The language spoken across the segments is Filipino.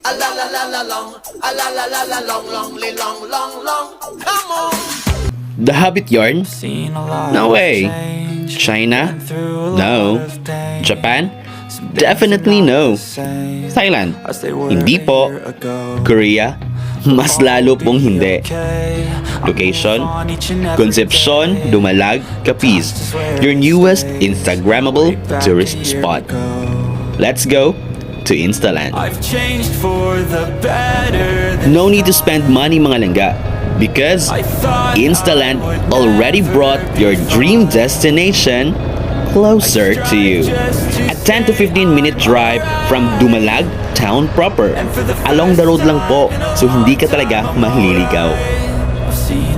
A la la la la long, a la la la la long, long, long, long, long. Come on. The Hobbit yarn? No way. China? No. Japan? Definitely no. Thailand? Hindi po. Korea? Mas lalo pong hindi. Location? Concepcion, Dumalag, Capiz. Your newest Instagrammable tourist spot. Let's go to Instaland. No need to spend money mga langga, because Instaland already brought your dream destination closer to you. A 10 to 15 minute drive from Dumalag Town Proper. Along the road lang po, so hindi ka talaga maliligaw.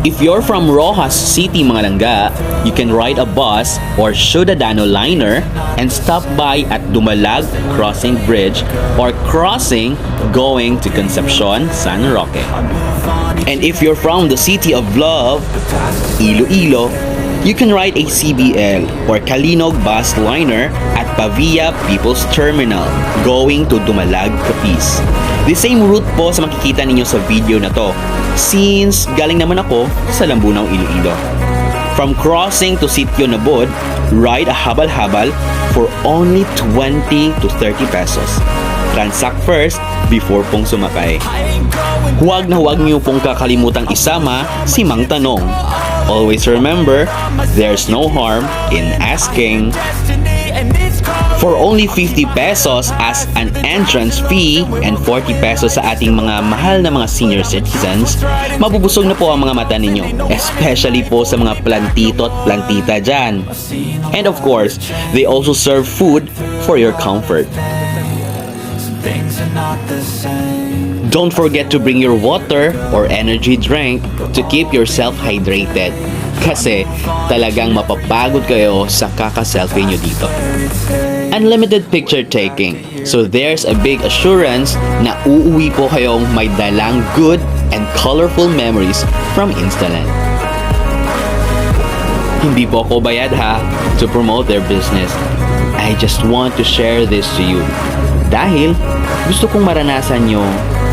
If you're from Roxas City mga langga, you can ride a bus or Ciudadano Liner and stop by at Dumalag Crossing Bridge or crossing going to Concepcion, San Roque. And if you're from the City of Love, Iloilo, you can ride a CBL or Calinog Bus Liner at Pavia People's Terminal going to Dumalag, Capiz. The same route po sa makikita ninyo sa video na to, since galing naman ako sa Lambunaw, Iloilo. From crossing to Sitio Nabod, ride a habal-habal for only 20 to 30 pesos. Transact first before pong sumakay. Huwag na huwag niyo pong kakalimutang isama si Mang Tanong. Always remember, there's no harm in asking. For only 50 pesos as an entrance fee and 40 pesos sa ating mga mahal na mga senior citizens, mabubusog na po ang mga mata ninyo, especially po sa mga plantito at plantita dyan. And of course, they also serve food for your comfort. Don't forget to bring your water or energy drink to keep yourself hydrated. Kasi talagang mapapagod kayo sa kaka-selfie nyo dito. Unlimited picture taking. So there's a big assurance na uuwi po kayong may dalang good and colorful memories from Instaland. Hindi po ako bayad ha to promote their business. I just want to share this to you. Dahil gusto kong maranasan nyo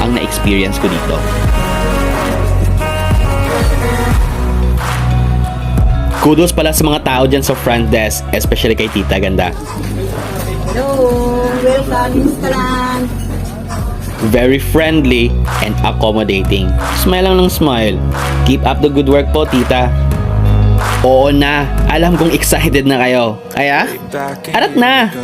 ang na-experience ko dito. Kudos pala sa mga tao dyan sa front desk, especially kay Tita Ganda. Hello, welcome Instaland. Very friendly and accommodating. Smile lang ng smile. Keep up the good work po, Tita. Oo na, alam kong excited na kayo. Kaya, arat na!